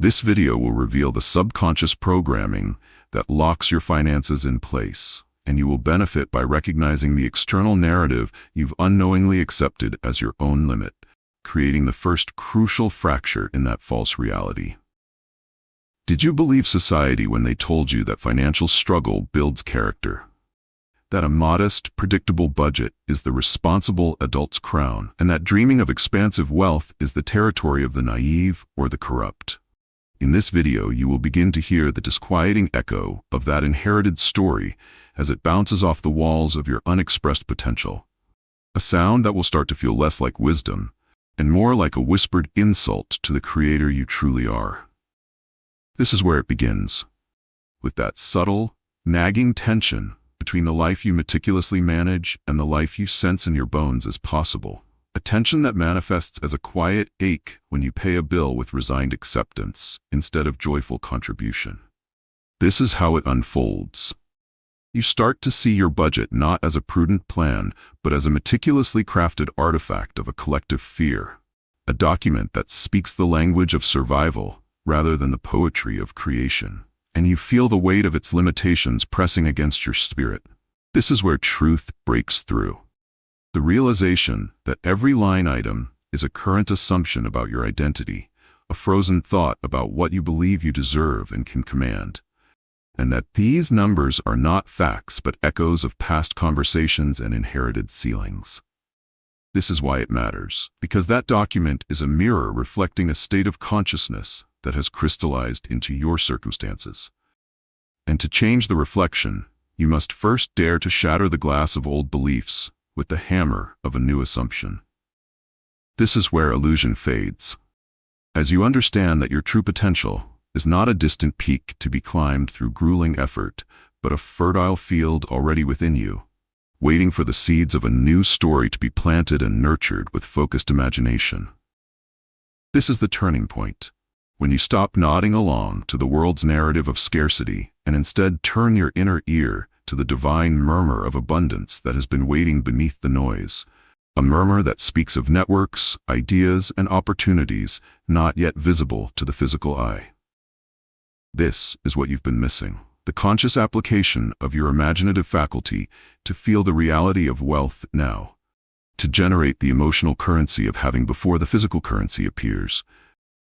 This video will reveal the subconscious programming that locks your finances in place, and you will benefit by recognizing the external narrative you've unknowingly accepted as your own limit, creating the first crucial fracture in that false reality. Did you believe society when they told you that financial struggle builds character? That a modest, predictable budget is the responsible adult's crown, and that dreaming of expansive wealth is the territory of the naive or the corrupt? In this video, you will begin to hear the disquieting echo of that inherited story as it bounces off the walls of your unexpressed potential. A sound that will start to feel less like wisdom and more like a whispered insult to the creator you truly are. This is where it begins, with that subtle, nagging tension between the life you meticulously manage and the life you sense in your bones as possible. A tension that manifests as a quiet ache when you pay a bill with resigned acceptance instead of joyful contribution. This is how it unfolds. You start to see your budget not as a prudent plan, but as a meticulously crafted artifact of a collective fear, a document that speaks the language of survival rather than the poetry of creation, and you feel the weight of its limitations pressing against your spirit. This is where truth breaks through. The realization that every line item is a current assumption about your identity, a frozen thought about what you believe you deserve and can command, and that these numbers are not facts but echoes of past conversations and inherited ceilings. This is why it matters, because that document is a mirror reflecting a state of consciousness that has crystallized into your circumstances. And to change the reflection, you must first dare to shatter the glass of old beliefs with the hammer of a new assumption. This is where illusion fades, as you understand that your true potential is not a distant peak to be climbed through grueling effort, but a fertile field already within you, waiting for the seeds of a new story to be planted and nurtured with focused imagination. This is the turning point, when you stop nodding along to the world's narrative of scarcity and instead turn your inner ear to the divine murmur of abundance that has been waiting beneath the noise, a murmur that speaks of networks, ideas, and opportunities not yet visible to the physical eye. This is what you've been missing, the conscious application of your imaginative faculty to feel the reality of wealth now, to generate the emotional currency of having before the physical currency appears.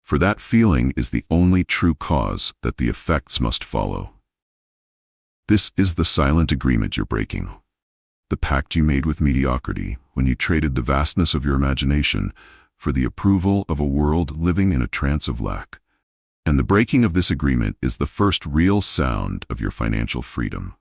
For that feeling is the only true cause that the effects must follow. This is the silent agreement you're breaking, the pact you made with mediocrity when you traded the vastness of your imagination for the approval of a world living in a trance of lack. And the breaking of this agreement is the first real sound of your financial freedom.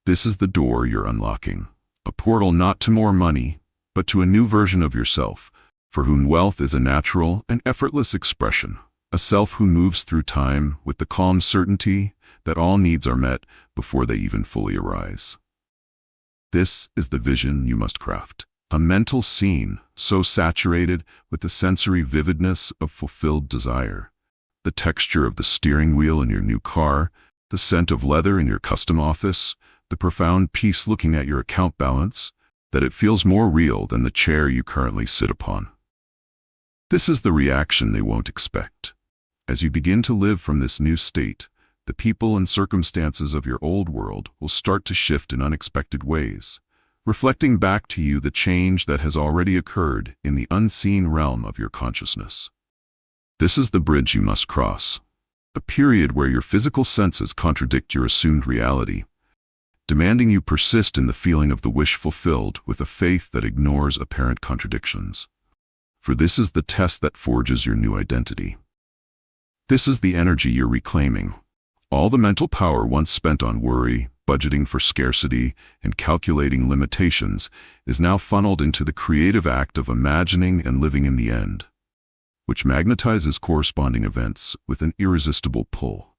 This is the door you're unlocking, a portal not to more money, but to a new version of yourself, for whom wealth is a natural and effortless expression, a self who moves through time with the calm certainty that all needs are met before they even fully arise. This is the vision you must craft, a mental scene so saturated with the sensory vividness of fulfilled desire, the texture of the steering wheel in your new car, the scent of leather in your custom office, the profound peace looking at your account balance, that it feels more real than the chair you currently sit upon. This is the reaction they won't expect. As you begin to live from this new state, the people and circumstances of your old world will start to shift in unexpected ways, reflecting back to you the change that has already occurred in the unseen realm of your consciousness. This is the bridge you must cross, a period where your physical senses contradict your assumed reality, demanding you persist in the feeling of the wish fulfilled with a faith that ignores apparent contradictions. For this is the test that forges your new identity. This is the energy you're reclaiming. All the mental power once spent on worry, budgeting for scarcity, and calculating limitations is now funneled into the creative act of imagining and living in the end, which magnetizes corresponding events with an irresistible pull.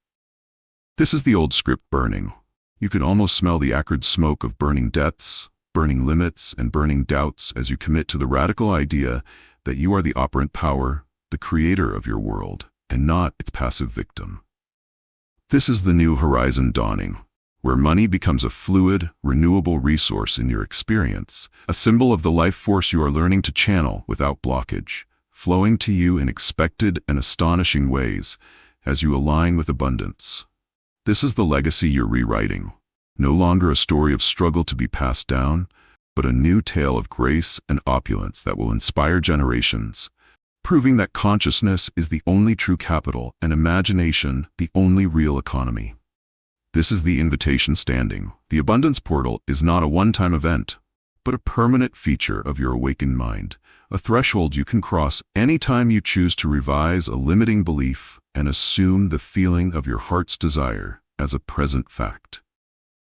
This is the old script burning. You can almost smell the acrid smoke of burning debts, burning limits, and burning doubts as you commit to the radical idea that you are the operant power, the creator of your world, and not its passive victim. This is the new horizon dawning, where money becomes a fluid, renewable resource in your experience, a symbol of the life force you are learning to channel without blockage, flowing to you in expected and astonishing ways, as you align with abundance. This is the legacy you're rewriting. No longer a story of struggle to be passed down, but a new tale of grace and opulence that will inspire generations, proving that consciousness is the only true capital and imagination the only real economy. This is the invitation standing. The abundance portal is not a one-time event, but a permanent feature of your awakened mind, a threshold you can cross anytime you choose to revise a limiting belief and assume the feeling of your heart's desire as a present fact.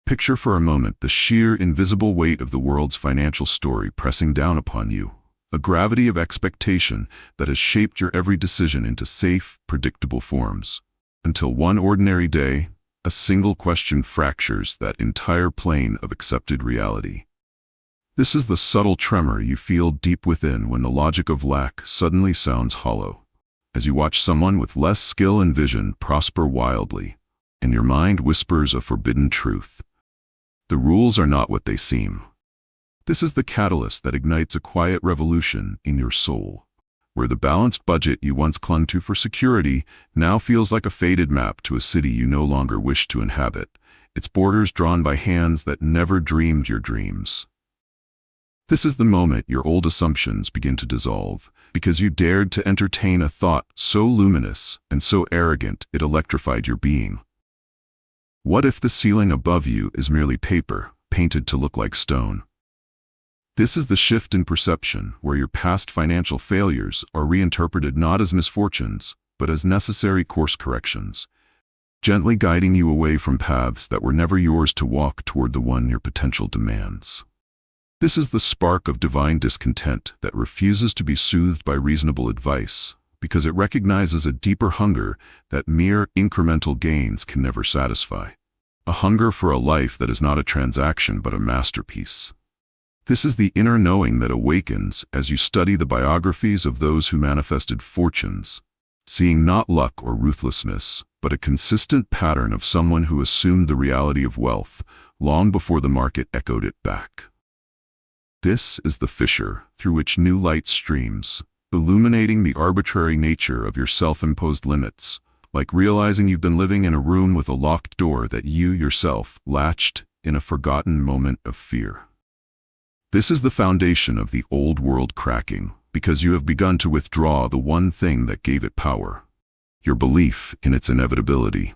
Picture for a moment the sheer invisible weight of the world's financial story pressing down upon you, a gravity of expectation that has shaped your every decision into safe, predictable forms, until one ordinary day, a single question fractures that entire plane of accepted reality. This is the subtle tremor you feel deep within when the logic of lack suddenly sounds hollow, as you watch someone with less skill and vision prosper wildly, and your mind whispers a forbidden truth. The rules are not what they seem. This is the catalyst that ignites a quiet revolution in your soul, where the balanced budget you once clung to for security now feels like a faded map to a city you no longer wish to inhabit, its borders drawn by hands that never dreamed your dreams. This is the moment your old assumptions begin to dissolve, because you dared to entertain a thought so luminous and so arrogant it electrified your being. What if the ceiling above you is merely paper, painted to look like stone? This is the shift in perception, where your past financial failures are reinterpreted not as misfortunes, but as necessary course corrections, gently guiding you away from paths that were never yours to walk toward the one your potential demands. This is the spark of divine discontent that refuses to be soothed by reasonable advice, because it recognizes a deeper hunger that mere incremental gains can never satisfy. A hunger for a life that is not a transaction but a masterpiece. This is the inner knowing that awakens as you study the biographies of those who manifested fortunes, seeing not luck or ruthlessness, but a consistent pattern of someone who assumed the reality of wealth long before the market echoed it back. This is the fissure through which new light streams, illuminating the arbitrary nature of your self-imposed limits, like realizing you've been living in a room with a locked door that you yourself latched in a forgotten moment of fear. This is the foundation of the old world cracking, because you have begun to withdraw the one thing that gave it power, your belief in its inevitability.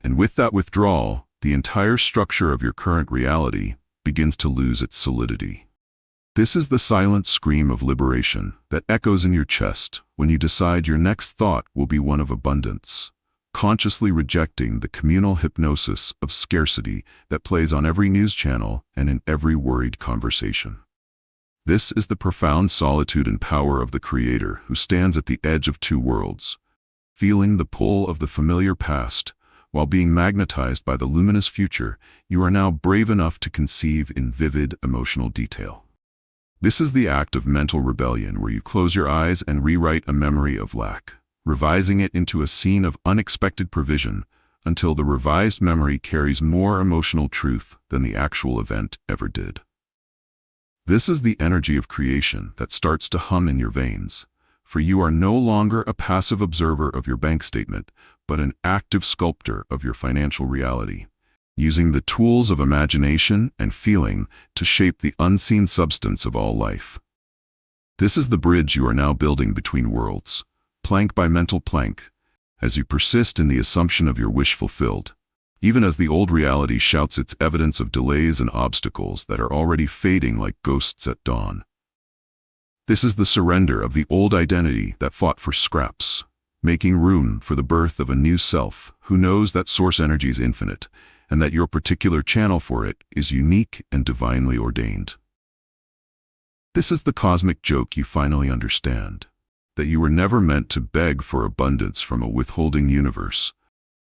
And with that withdrawal, the entire structure of your current reality begins to lose its solidity. This is the silent scream of liberation that echoes in your chest when you decide your next thought will be one of abundance, consciously rejecting the communal hypnosis of scarcity that plays on every news channel and in every worried conversation. This is the profound solitude and power of the Creator who stands at the edge of two worlds, feeling the pull of the familiar past while being magnetized by the luminous future you are now brave enough to conceive in vivid emotional detail. This is the act of mental rebellion where you close your eyes and rewrite a memory of lack, revising it into a scene of unexpected provision until the revised memory carries more emotional truth than the actual event ever did. This is the energy of creation that starts to hum in your veins, for you are no longer a passive observer of your bank statement, but an active sculptor of your financial reality, using the tools of imagination and feeling to shape the unseen substance of all life. This is the bridge you are now building between worlds, plank by mental plank, as you persist in the assumption of your wish fulfilled, even as the old reality shouts its evidence of delays and obstacles that are already fading like ghosts at dawn. This is the surrender of the old identity that fought for scraps, making room for the birth of a new self who knows that source energy is infinite, and that your particular channel for it is unique and divinely ordained. This is the cosmic joke you finally understand, that you were never meant to beg for abundance from a withholding universe,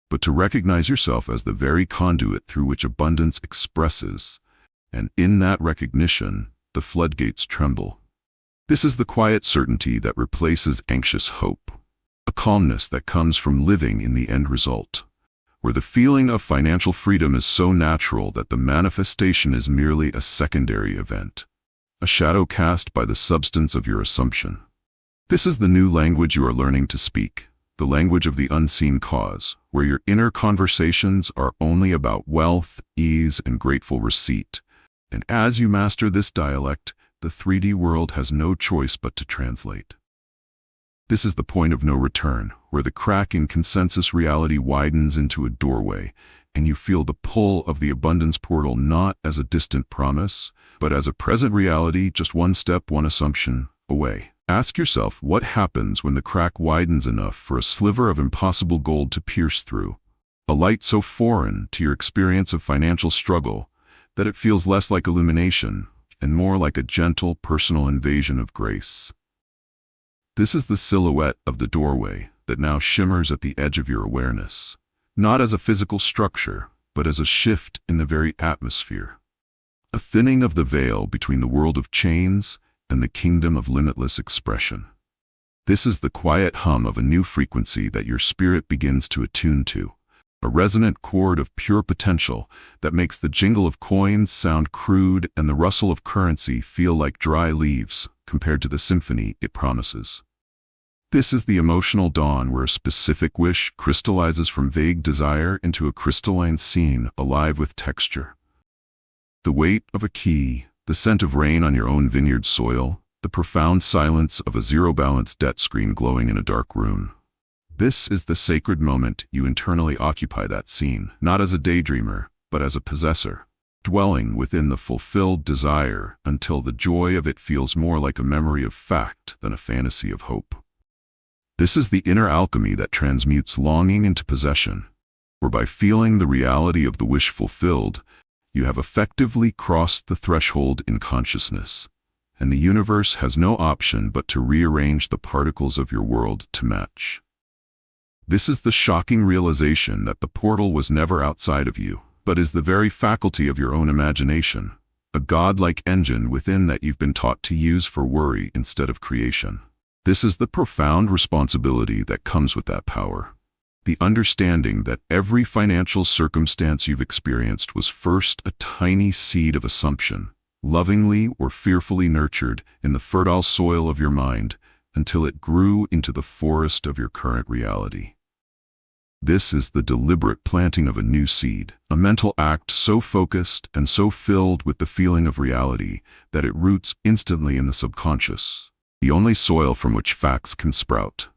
but to recognize yourself as the very conduit through which abundance expresses, and in that recognition, the floodgates tremble. This is the quiet certainty that replaces anxious hope, a calmness that comes from living in the end result, where the feeling of financial freedom is so natural that the manifestation is merely a secondary event, a shadow cast by the substance of your assumption. This is the new language you are learning to speak, the language of the unseen cause, where your inner conversations are only about wealth, ease, and grateful receipt. And as you master this dialect, the 3D world has no choice but to translate. This is the point of no return, where the crack in consensus reality widens into a doorway, and you feel the pull of the abundance portal not as a distant promise, but as a present reality, just one step, one assumption away. Ask yourself what happens when the crack widens enough for a sliver of impossible gold to pierce through, a light so foreign to your experience of financial struggle that it feels less like illumination and more like a gentle, personal invasion of grace. This is the silhouette of the doorway that now shimmers at the edge of your awareness, not as a physical structure, but as a shift in the very atmosphere. A thinning of the veil between the world of chains and the kingdom of limitless expression. This is the quiet hum of a new frequency that your spirit begins to attune to, a resonant chord of pure potential that makes the jingle of coins sound crude and the rustle of currency feel like dry leaves compared to the symphony it promises. This is the emotional dawn where a specific wish crystallizes from vague desire into a crystalline scene alive with texture. The weight of a key, the scent of rain on your own vineyard soil, the profound silence of a zero-balance debt screen glowing in a dark room. This is the sacred moment you internally occupy that scene, not as a daydreamer, but as a possessor, dwelling within the fulfilled desire until the joy of it feels more like a memory of fact than a fantasy of hope. This is the inner alchemy that transmutes longing into possession, where by feeling the reality of the wish fulfilled, you have effectively crossed the threshold in consciousness, and the universe has no option but to rearrange the particles of your world to match. This is the shocking realization that the portal was never outside of you, but is the very faculty of your own imagination, a godlike engine within that you've been taught to use for worry instead of creation. This is the profound responsibility that comes with that power. The understanding that every financial circumstance you've experienced was first a tiny seed of assumption, lovingly or fearfully nurtured in the fertile soil of your mind until it grew into the forest of your current reality. This is the deliberate planting of a new seed, a mental act so focused and so filled with the feeling of reality that it roots instantly in the subconscious, the only soil from which facts can sprout.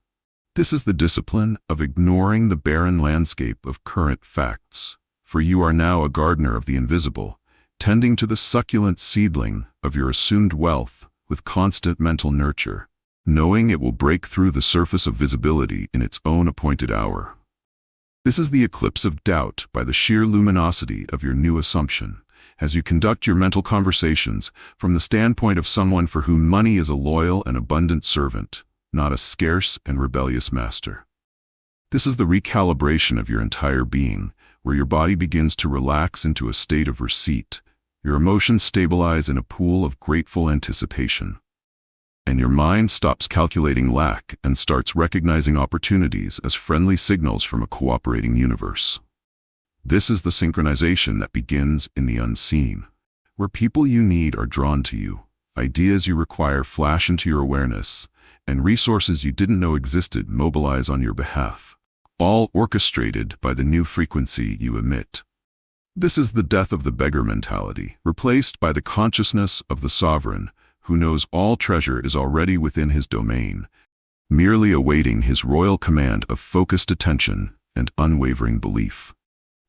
This is the discipline of ignoring the barren landscape of current facts, for you are now a gardener of the invisible, tending to the succulent seedling of your assumed wealth with constant mental nurture, knowing it will break through the surface of visibility in its own appointed hour. This is the eclipse of doubt by the sheer luminosity of your new assumption, as you conduct your mental conversations from the standpoint of someone for whom money is a loyal and abundant servant, not a scarce and rebellious master. This is the recalibration of your entire being, where your body begins to relax into a state of receipt, your emotions stabilize in a pool of grateful anticipation, and your mind stops calculating lack and starts recognizing opportunities as friendly signals from a cooperating universe. This is the synchronization that begins in the unseen, where people you need are drawn to you, ideas you require flash into your awareness, and resources you didn't know existed mobilize on your behalf, all orchestrated by the new frequency you emit. This is the death of the beggar mentality, replaced by the consciousness of the sovereign, who knows all treasure is already within his domain, merely awaiting his royal command of focused attention and unwavering belief.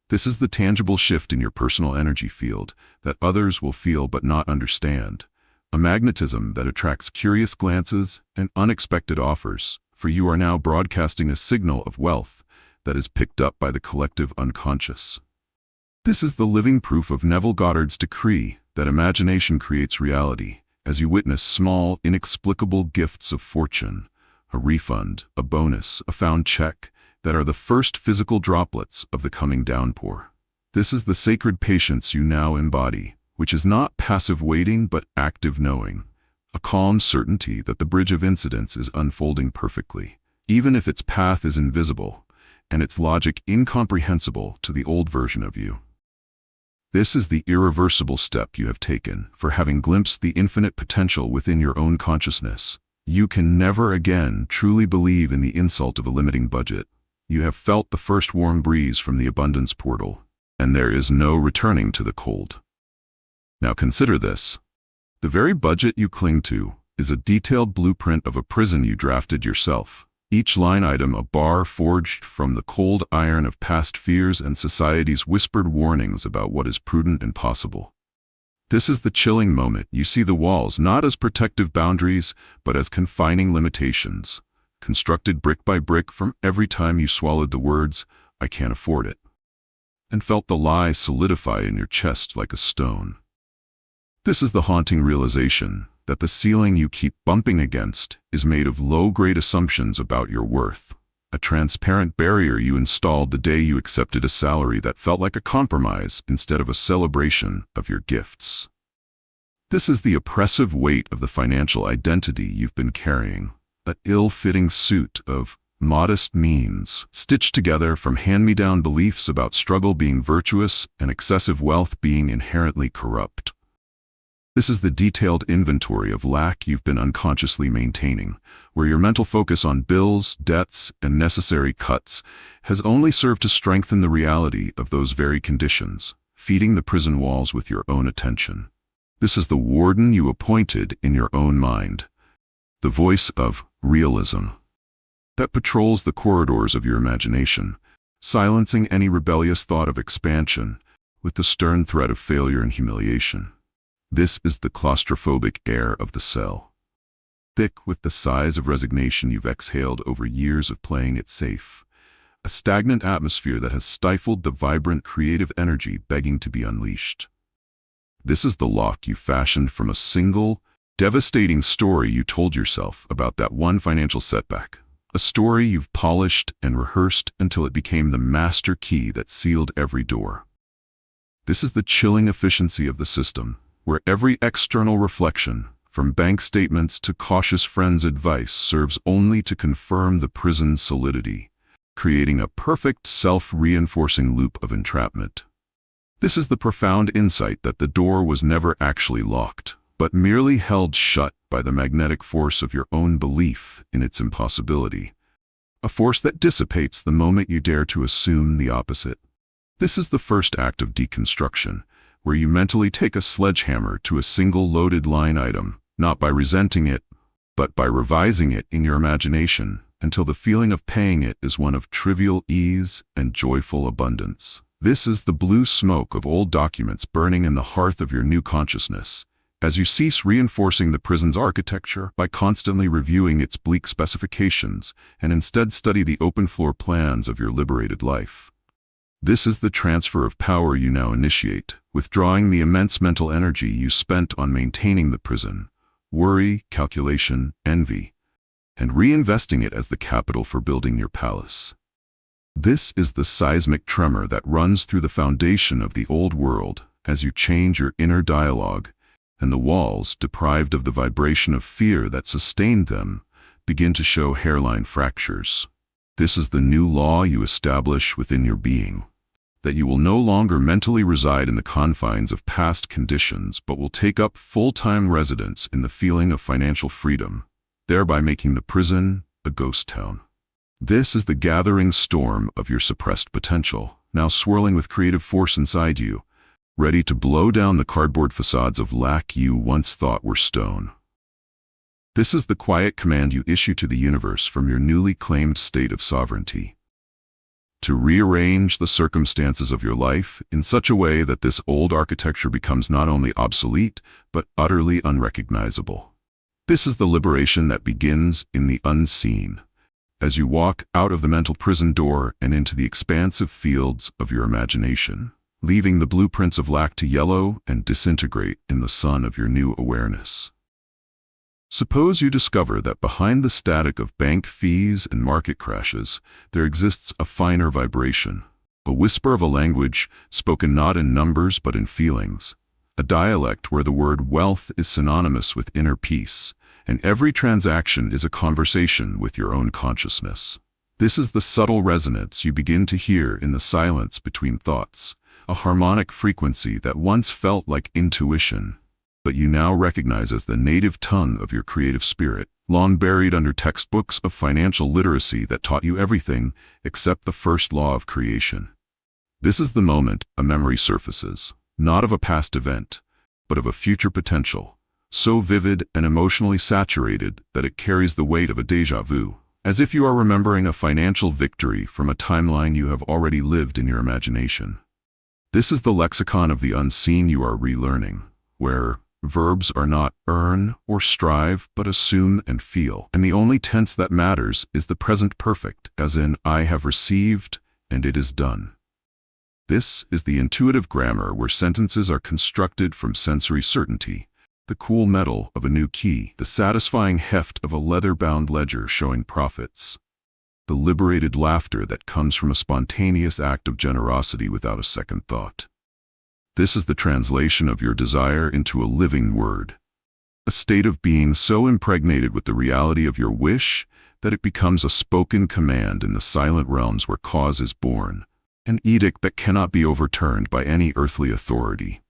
This is the tangible shift in your personal energy field that others will feel but not understand, a magnetism that attracts curious glances and unexpected offers, for you are now broadcasting a signal of wealth that is picked up by the collective unconscious. This is the living proof of Neville Goddard's decree that imagination creates reality, as you witness small, inexplicable gifts of fortune, a refund, a bonus, a found check, that are the first physical droplets of the coming downpour. This is the sacred patience you now embody, which is not passive waiting but active knowing, a calm certainty that the bridge of incidents is unfolding perfectly, even if its path is invisible, and its logic incomprehensible to the old version of you. This is the irreversible step you have taken for having glimpsed the infinite potential within your own consciousness, You can never again truly believe in the insult of a limiting budget. You have felt the first warm breeze from the abundance portal, and there is no returning to the cold. Now consider this. The very budget you cling to is a detailed blueprint of a prison you drafted yourself. Each line item a bar forged from the cold iron of past fears and society's whispered warnings about what is prudent and possible. This is the chilling moment. You see the walls not as protective boundaries, but as confining limitations, constructed brick by brick from every time you swallowed the words, "I can't afford it," and felt the lie solidify in your chest like a stone. This is the haunting realization that the ceiling you keep bumping against is made of low-grade assumptions about your worth, a transparent barrier you installed the day you accepted a salary that felt like a compromise instead of a celebration of your gifts. This is the oppressive weight of the financial identity you've been carrying, that ill-fitting suit of modest means, stitched together from hand-me-down beliefs about struggle being virtuous and excessive wealth being inherently corrupt. This is the detailed inventory of lack you've been unconsciously maintaining, where your mental focus on bills, debts, and necessary cuts has only served to strengthen the reality of those very conditions, feeding the prison walls with your own attention. This is the warden you appointed in your own mind, the voice of realism that patrols the corridors of your imagination, silencing any rebellious thought of expansion with the stern threat of failure and humiliation. This is the claustrophobic air of the cell, thick with the sighs of resignation you've exhaled over years of playing it safe, a stagnant atmosphere that has stifled the vibrant creative energy begging to be unleashed. This is the lock you fashioned from a single, devastating story you told yourself about that one financial setback, a story you've polished and rehearsed until it became the master key that sealed every door. This is the chilling efficiency of the system, where every external reflection, from bank statements to cautious friends' advice, serves only to confirm the prison's solidity, creating a perfect self-reinforcing loop of entrapment. This is the profound insight that the door was never actually locked, but merely held shut by the magnetic force of your own belief in its impossibility, a force that dissipates the moment you dare to assume the opposite. This is the first act of deconstruction, where you mentally take a sledgehammer to a single loaded line item, not by resenting it, but by revising it in your imagination until the feeling of paying it is one of trivial ease and joyful abundance. This is the blue smoke of old documents burning in the hearth of your new consciousness, as you cease reinforcing the prison's architecture by constantly reviewing its bleak specifications and instead study the open floor plans of your liberated life. This is the transfer of power you now initiate, withdrawing the immense mental energy you spent on maintaining the prison, worry, calculation, envy, and reinvesting it as the capital for building your palace. This is the seismic tremor that runs through the foundation of the old world as you change your inner dialogue, and the walls, deprived of the vibration of fear that sustained them, begin to show hairline fractures. This is the new law you establish within your being, that you will no longer mentally reside in the confines of past conditions but will take up full-time residence in the feeling of financial freedom, thereby making the prison a ghost town. This is the gathering storm of your suppressed potential, now swirling with creative force inside you, ready to blow down the cardboard facades of lack you once thought were stone. This is the quiet command you issue to the universe from your newly claimed state of sovereignty, to rearrange the circumstances of your life in such a way that this old architecture becomes not only obsolete, but utterly unrecognizable. This is the liberation that begins in the unseen, as you walk out of the mental prison door and into the expansive fields of your imagination, leaving the blueprints of lack to yellow and disintegrate in the sun of your new awareness. Suppose you discover that behind the static of bank fees and market crashes, there exists a finer vibration, a whisper of a language spoken not in numbers but in feelings, a dialect where the word wealth is synonymous with inner peace, and every transaction is a conversation with your own consciousness. This is the subtle resonance you begin to hear in the silence between thoughts, a harmonic frequency that once felt like intuition, but you now recognize as the native tongue of your creative spirit, long buried under textbooks of financial literacy that taught you everything except the first law of creation. This is the moment a memory surfaces, not of a past event, but of a future potential, so vivid and emotionally saturated that it carries the weight of a déjà vu, as if you are remembering a financial victory from a timeline you have already lived in your imagination. This is the lexicon of the unseen you are relearning, where verbs are not earn or strive, but assume and feel, and the only tense that matters is the present perfect, as in, I have received and it is done. This is the intuitive grammar where sentences are constructed from sensory certainty, the cool metal of a new key, the satisfying heft of a leather-bound ledger showing profits, the liberated laughter that comes from a spontaneous act of generosity without a second thought. This is the translation of your desire into a living word, a state of being so impregnated with the reality of your wish that it becomes a spoken command in the silent realms where cause is born, an edict that cannot be overturned by any earthly authority.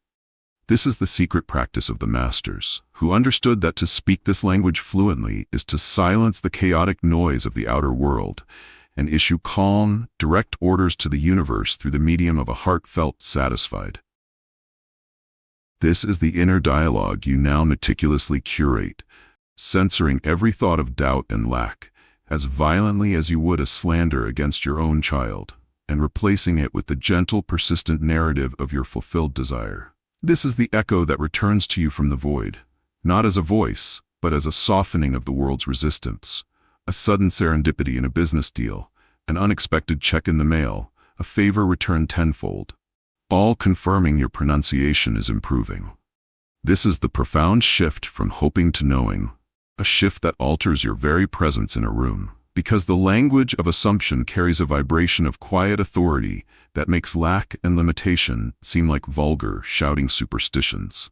This is the secret practice of the masters, who understood that to speak this language fluently is to silence the chaotic noise of the outer world and issue calm, direct orders to the universe through the medium of a heartfelt satisfied. This is the inner dialogue you now meticulously curate, censoring every thought of doubt and lack, as violently as you would a slander against your own child, and replacing it with the gentle, persistent narrative of your fulfilled desire. This is the echo that returns to you from the void, not as a voice, but as a softening of the world's resistance, a sudden serendipity in a business deal, an unexpected check in the mail, a favor returned tenfold, all confirming your pronunciation is improving. This is the profound shift from hoping to knowing, a shift that alters your very presence in a room, because the language of assumption carries a vibration of quiet authority that makes lack and limitation seem like vulgar, shouting superstitions.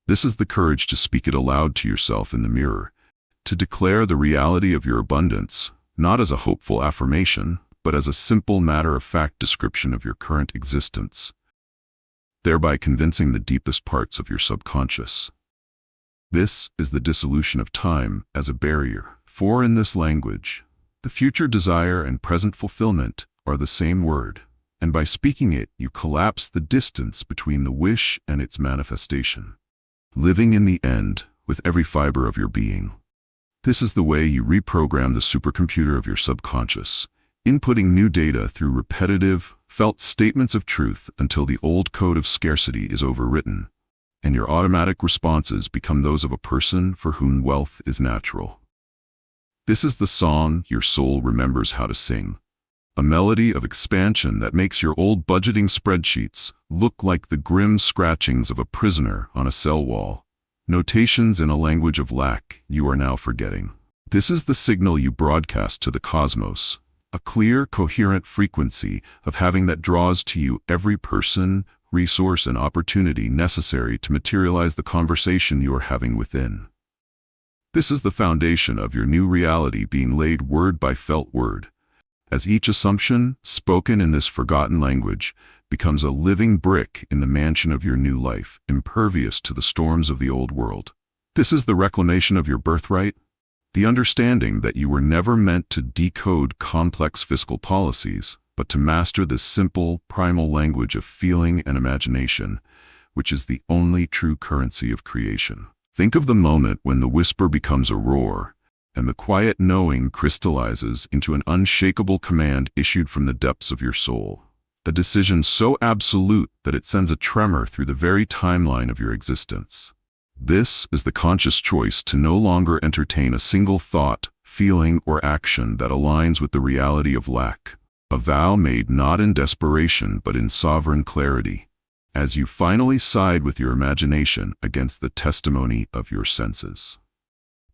This is the courage to speak it aloud to yourself in the mirror, to declare the reality of your abundance, not as a hopeful affirmation, but as a simple matter-of-fact description of your current existence, thereby convincing the deepest parts of your subconscious. This is the dissolution of time as a barrier, for in this language, the future desire and present fulfillment are the same word, and by speaking it, you collapse the distance between the wish and its manifestation, living in the end with every fiber of your being. This is the way you reprogram the supercomputer of your subconscious, inputting new data through repetitive, felt statements of truth until the old code of scarcity is overwritten, and your automatic responses become those of a person for whom wealth is natural. This is the song your soul remembers how to sing, a melody of expansion that makes your old budgeting spreadsheets look like the grim scratchings of a prisoner on a cell wall, notations in a language of lack you are now forgetting. This is the signal you broadcast to the cosmos, a clear, coherent frequency of having that draws to you every person, resource, and opportunity necessary to materialize the conversation you are having within. This is the foundation of your new reality being laid word by felt word, as each assumption, spoken in this forgotten language, becomes a living brick in the mansion of your new life, impervious to the storms of the old world. This is the reclamation of your birthright, the understanding that you were never meant to decode complex fiscal policies, but to master this simple, primal language of feeling and imagination, which is the only true currency of creation. Think of the moment when the whisper becomes a roar, and the quiet knowing crystallizes into an unshakable command issued from the depths of your soul. A decision so absolute that it sends a tremor through the very timeline of your existence. This is the conscious choice to no longer entertain a single thought, feeling, or action that aligns with the reality of lack. A vow made not in desperation but in sovereign clarity, as you finally side with your imagination against the testimony of your senses.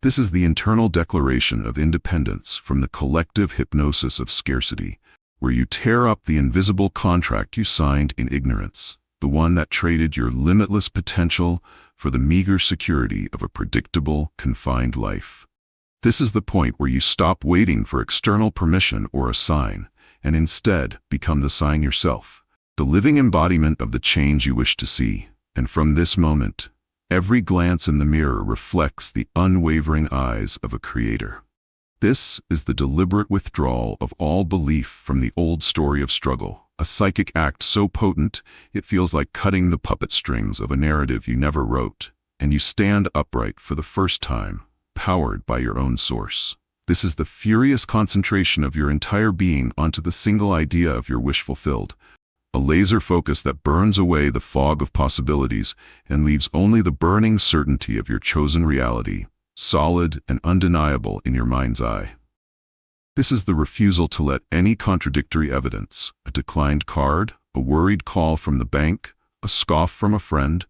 This is the internal declaration of independence from the collective hypnosis of scarcity, where you tear up the invisible contract you signed in ignorance, the one that traded your limitless potential for the meager security of a predictable, confined life. This is the point where you stop waiting for external permission or a sign, and instead become the sign yourself, the living embodiment of the change you wish to see. And from this moment, Every glance in the mirror reflects the unwavering eyes of a creator. This is the deliberate withdrawal of all belief from the old story of struggle, a psychic act so potent it feels like cutting the puppet strings of a narrative you never wrote, and you stand upright for the first time, powered by your own source. This is the furious concentration of your entire being onto the single idea of your wish fulfilled, a laser focus that burns away the fog of possibilities and leaves only the burning certainty of your chosen reality, solid and undeniable in your mind's eye. This is the refusal to let any contradictory evidence, a declined card, a worried call from the bank, a scoff from a friend,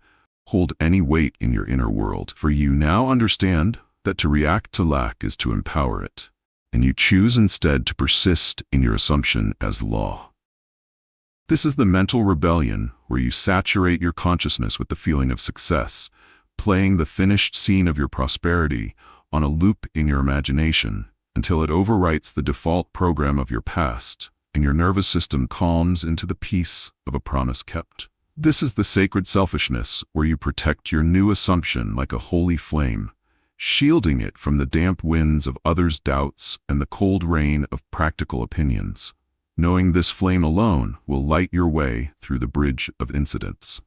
hold any weight in your inner world, for you now understand that to react to lack is to empower it, and you choose instead to persist in your assumption as law. This is the mental rebellion where you saturate your consciousness with the feeling of success, playing the finished scene of your prosperity on a loop in your imagination until it overwrites the default program of your past, and your nervous system calms into the peace of a promise kept. This is the sacred selfishness where you protect your new assumption like a holy flame, shielding it from the damp winds of others' doubts and the cold rain of practical opinions, knowing this flame alone will light your way through the bridge of incidents.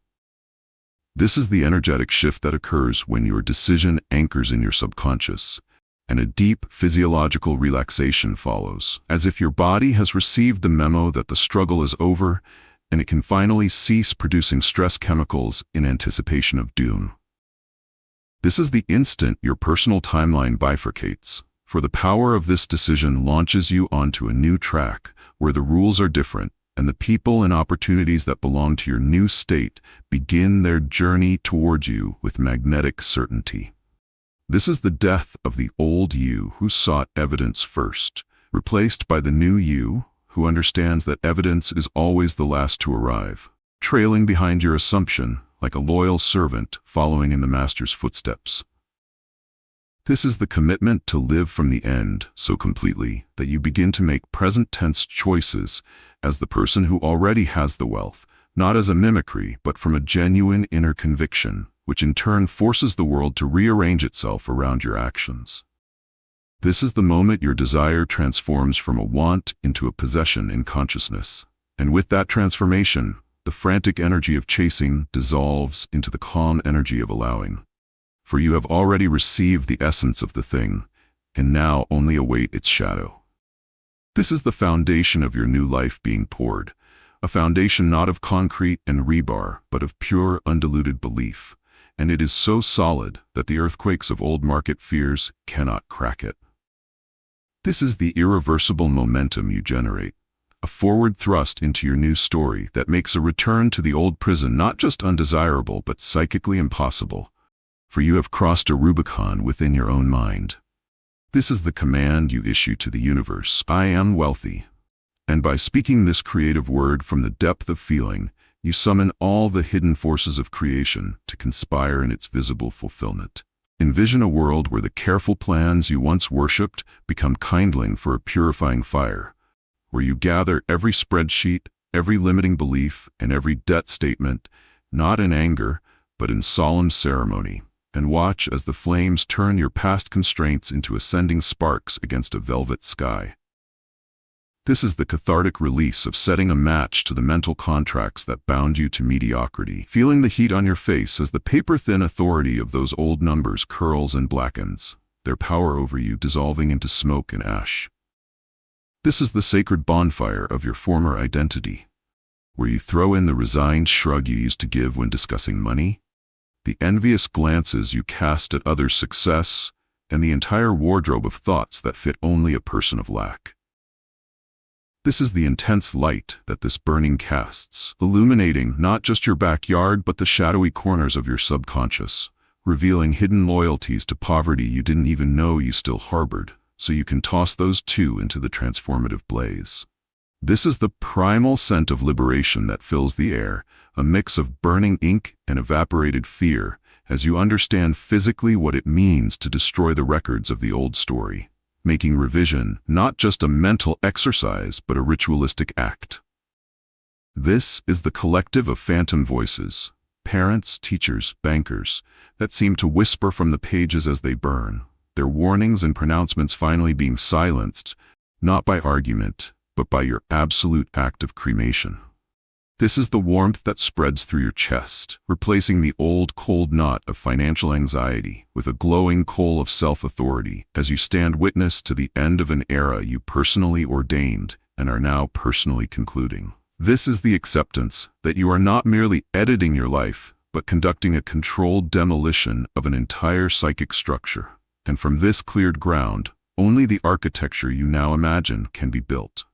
This is the energetic shift that occurs when your decision anchors in your subconscious, and a deep physiological relaxation follows, as if your body has received the memo that the struggle is over and it can finally cease producing stress chemicals in anticipation of doom. This is the instant your personal timeline bifurcates, for the power of this decision launches you onto a new track where the rules are different and the people and opportunities that belong to your new state begin their journey toward you with magnetic certainty. This is the death of the old you who sought evidence first, replaced by the new you who understands that evidence is always the last to arrive, trailing behind your assumption like a loyal servant following in the master's footsteps. This is the commitment to live from the end so completely that you begin to make present-tense choices as the person who already has the wealth, not as a mimicry, but from a genuine inner conviction, which in turn forces the world to rearrange itself around your actions. This is the moment your desire transforms from a want into a possession in consciousness, and with that transformation, the frantic energy of chasing dissolves into the calm energy of allowing. For you have already received the essence of the thing, and now only await its shadow. This is the foundation of your new life being poured, a foundation not of concrete and rebar, but of pure, undiluted belief, and it is so solid that the earthquakes of old market fears cannot crack it. This is the irreversible momentum you generate, a forward thrust into your new story that makes a return to the old prison not just undesirable but psychically impossible, for you have crossed a Rubicon within your own mind. This is the command you issue to the universe: I am wealthy. And by speaking this creative word from the depth of feeling, you summon all the hidden forces of creation to conspire in its visible fulfillment. Envision a world where the careful plans you once worshipped become kindling for a purifying fire, where you gather every spreadsheet, every limiting belief, and every debt statement, not in anger, but in solemn ceremony, and watch as the flames turn your past constraints into ascending sparks against a velvet sky. This is the cathartic release of setting a match to the mental contracts that bound you to mediocrity, feeling the heat on your face as the paper-thin authority of those old numbers curls and blackens, their power over you dissolving into smoke and ash. This is the sacred bonfire of your former identity, where you throw in the resigned shrug you used to give when discussing money, the envious glances you cast at others' success, and the entire wardrobe of thoughts that fit only a person of lack. This is the intense light that this burning casts, illuminating not just your backyard but the shadowy corners of your subconscious, revealing hidden loyalties to poverty you didn't even know you still harbored, so you can toss those too into the transformative blaze. This is the primal scent of liberation that fills the air, a mix of burning ink and evaporated fear, as you understand physically what it means to destroy the records of the old story, making revision not just a mental exercise but a ritualistic act. This is the collective of phantom voices, parents, teachers, bankers, that seem to whisper from the pages as they burn, their warnings and pronouncements finally being silenced, not by argument, but by your absolute act of cremation. This is the warmth that spreads through your chest, replacing the old cold knot of financial anxiety with a glowing coal of self-authority as you stand witness to the end of an era you personally ordained and are now personally concluding. This is the acceptance that you are not merely editing your life, but conducting a controlled demolition of an entire psychic structure. And from this cleared ground, only the architecture you now imagine can be built.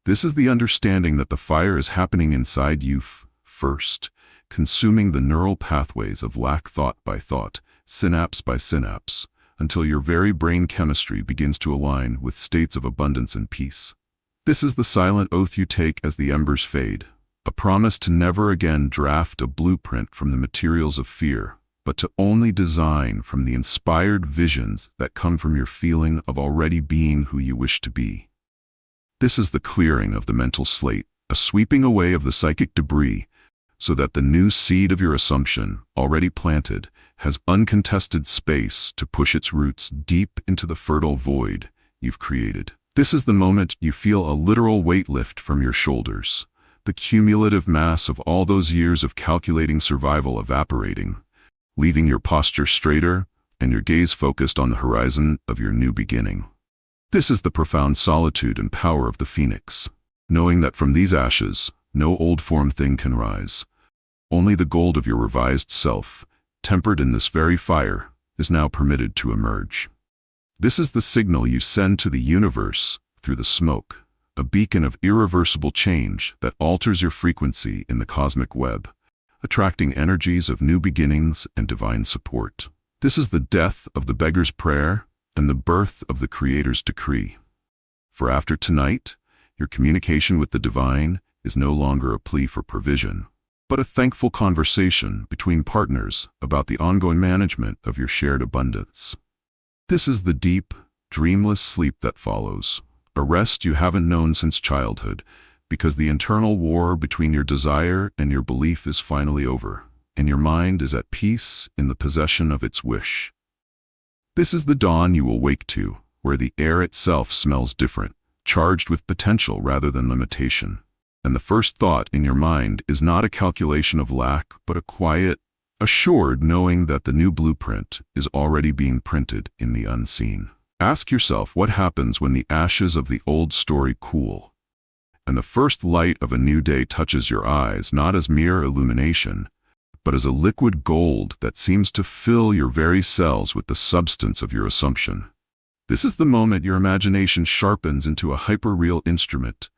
This is the understanding that the fire is happening inside you first, consuming the neural pathways of lack thought by thought, synapse by synapse, until your very brain chemistry begins to align with states of abundance and peace. This is the silent oath you take as the embers fade, a promise to never again draft a blueprint from the materials of fear, but to only design from the inspired visions that come from your feeling of already being who you wish to be. This is the clearing of the mental slate, a sweeping away of the psychic debris, so that the new seed of your assumption, already planted, has uncontested space to push its roots deep into the fertile void you've created. This is the moment you feel a literal weight lift from your shoulders, the cumulative mass of all those years of calculating survival evaporating, leaving your posture straighter and your gaze focused on the horizon of your new beginning. This is the profound solitude and power of the phoenix, knowing that from these ashes, no old form thing can rise. Only the gold of your revised self, tempered in this very fire, is now permitted to emerge. This is the signal you send to the universe through the smoke, a beacon of irreversible change that alters your frequency in the cosmic web, attracting energies of new beginnings and divine support. This is the death of the beggar's prayer and the birth of the Creator's decree. For after tonight, your communication with the divine is no longer a plea for provision, but a thankful conversation between partners about the ongoing management of your shared abundance. This is the deep, dreamless sleep that follows, a rest you haven't known since childhood, because the internal war between your desire and your belief is finally over, and your mind is at peace in the possession of its wish. This is the dawn you will wake to, where the air itself smells different, charged with potential rather than limitation. And the first thought in your mind is not a calculation of lack, but a quiet, assured knowing that the new blueprint is already being printed in the unseen. Ask yourself what happens when the ashes of the old story cool, and the first light of a new day touches your eyes not as mere illumination, but as a liquid gold that seems to fill your very cells with the substance of your assumption. This is the moment your imagination sharpens into a hyper-real instrument,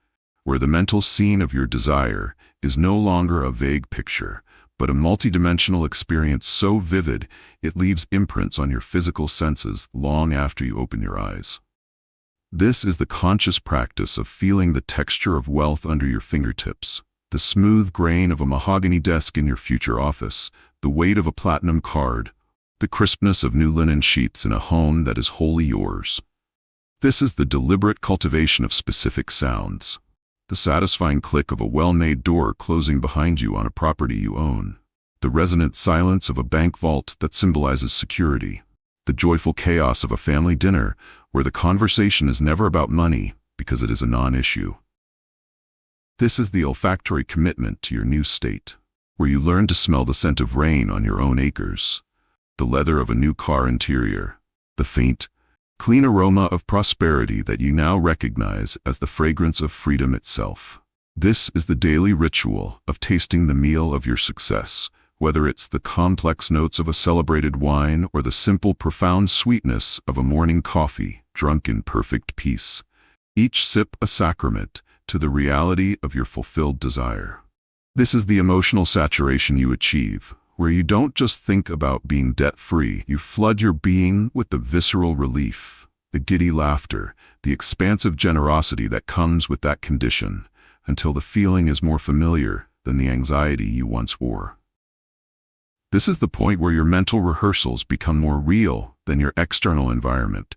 where the mental scene of your desire is no longer a vague picture, but a multidimensional experience so vivid it leaves imprints on your physical senses long after you open your eyes. This is the conscious practice of feeling the texture of wealth under your fingertips, the smooth grain of a mahogany desk in your future office, the weight of a platinum card, the crispness of new linen sheets in a home that is wholly yours. This is the deliberate cultivation of specific sounds, the satisfying click of a well-made door closing behind you on a property you own, the resonant silence of a bank vault that symbolizes security, the joyful chaos of a family dinner where the conversation is never about money because it is a non-issue. This is the olfactory commitment to your new state, where you learn to smell the scent of rain on your own acres, the leather of a new car interior, the faint, clean aroma of prosperity that you now recognize as the fragrance of freedom itself. This is the daily ritual of tasting the meal of your success, whether it's the complex notes of a celebrated wine or the simple, profound sweetness of a morning coffee drunk in perfect peace. Each sip a sacrament to the reality of your fulfilled desire. This is the emotional saturation you achieve, where you don't just think about being debt-free, you flood your being with the visceral relief, the giddy laughter, the expansive generosity that comes with that condition, until the feeling is more familiar than the anxiety you once wore. This is the point where your mental rehearsals become more real than your external environment,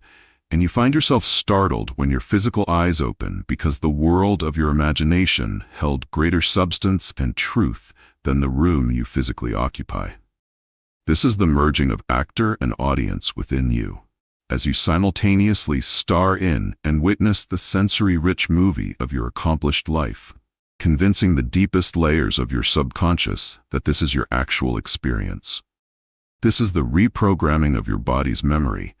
and you find yourself startled when your physical eyes open because the world of your imagination held greater substance and truth than the room you physically occupy. This is the merging of actor and audience within you, as you simultaneously star in and witness the sensory-rich movie of your accomplished life, convincing the deepest layers of your subconscious that this is your actual experience. This is the reprogramming of your body's memory,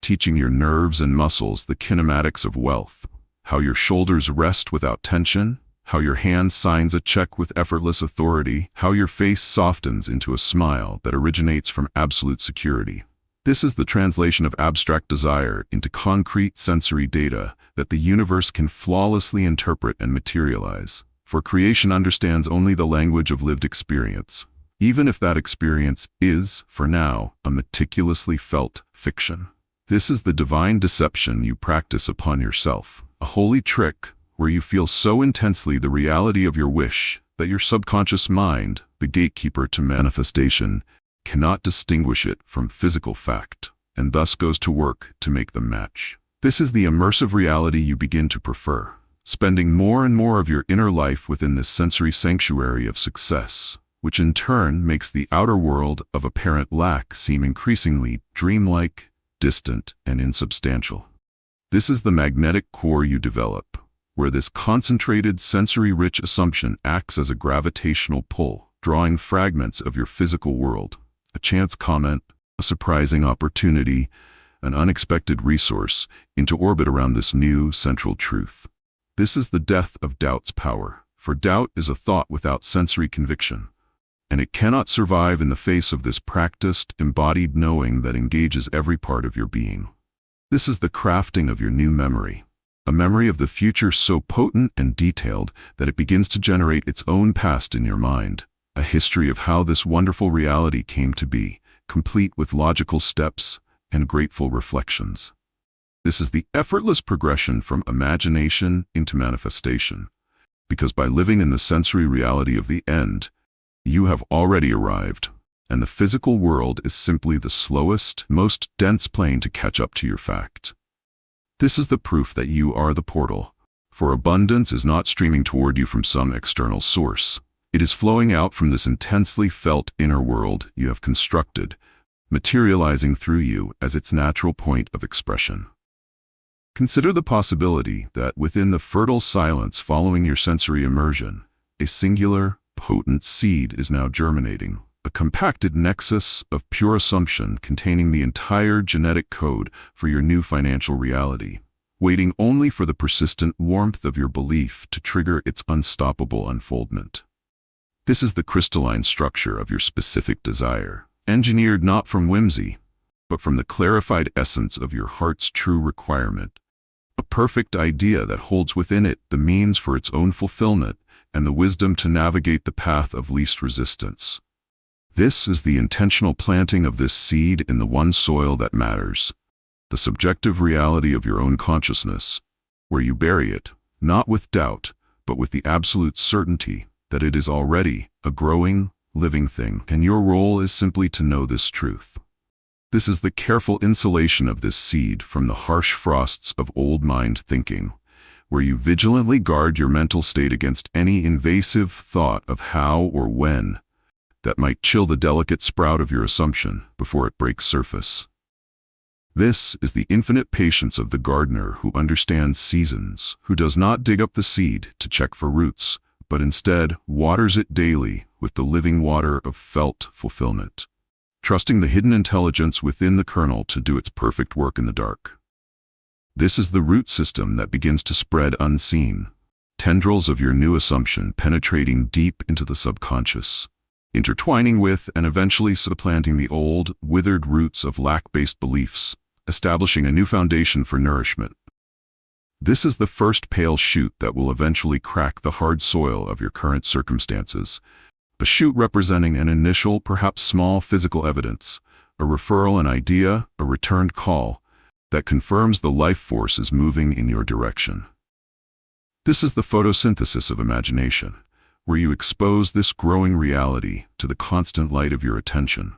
teaching your nerves and muscles the kinematics of wealth, how your shoulders rest without tension, how your hand signs a check with effortless authority, how your face softens into a smile that originates from absolute security. This is the translation of abstract desire into concrete sensory data that the universe can flawlessly interpret and materialize, for creation understands only the language of lived experience, even if that experience is, for now, a meticulously felt fiction. This is the divine deception you practice upon yourself, a holy trick where you feel so intensely the reality of your wish that your subconscious mind, the gatekeeper to manifestation, cannot distinguish it from physical fact, and thus goes to work to make them match. This is the immersive reality you begin to prefer, spending more and more of your inner life within this sensory sanctuary of success, which in turn makes the outer world of apparent lack seem increasingly dreamlike, distant, and insubstantial. This is the magnetic core you develop, where this concentrated sensory-rich assumption acts as a gravitational pull, drawing fragments of your physical world, a chance comment, a surprising opportunity, an unexpected resource, into orbit around this new central truth. This is the death of doubt's power, for doubt is a thought without sensory conviction, and it cannot survive in the face of this practiced, embodied knowing that engages every part of your being. This is the crafting of your new memory, a memory of the future so potent and detailed that it begins to generate its own past in your mind, a history of how this wonderful reality came to be, complete with logical steps and grateful reflections. This is the effortless progression from imagination into manifestation, because by living in the sensory reality of the end, you have already arrived, and the physical world is simply the slowest, most dense plane to catch up to your fact. This is the proof that you are the portal, for abundance is not streaming toward you from some external source. It is flowing out from this intensely felt inner world you have constructed, materializing through you as its natural point of expression. Consider the possibility that within the fertile silence following your sensory immersion, a singular, potent seed is now germinating, a compacted nexus of pure assumption containing the entire genetic code for your new financial reality, waiting only for the persistent warmth of your belief to trigger its unstoppable unfoldment. This is the crystalline structure of your specific desire, engineered not from whimsy, but from the clarified essence of your heart's true requirement, a perfect idea that holds within it the means for its own fulfillment and the wisdom to navigate the path of least resistance. This is the intentional planting of this seed in the one soil that matters, the subjective reality of your own consciousness, where you bury it, not with doubt, but with the absolute certainty that it is already a growing, living thing, and your role is simply to know this truth. This is the careful insulation of this seed from the harsh frosts of old mind thinking, where you vigilantly guard your mental state against any invasive thought of how or when that might chill the delicate sprout of your assumption before it breaks surface. This is the infinite patience of the gardener who understands seasons, who does not dig up the seed to check for roots, but instead waters it daily with the living water of felt fulfillment, trusting the hidden intelligence within the kernel to do its perfect work in the dark. This is the root system that begins to spread unseen, tendrils of your new assumption penetrating deep into the subconscious, intertwining with and eventually supplanting the old, withered roots of lack-based beliefs, establishing a new foundation for nourishment. This is the first pale shoot that will eventually crack the hard soil of your current circumstances, a shoot representing an initial, perhaps small physical evidence, a referral, an idea, a returned call, that confirms the life force is moving in your direction. This is the photosynthesis of imagination, where you expose this growing reality to the constant light of your attention,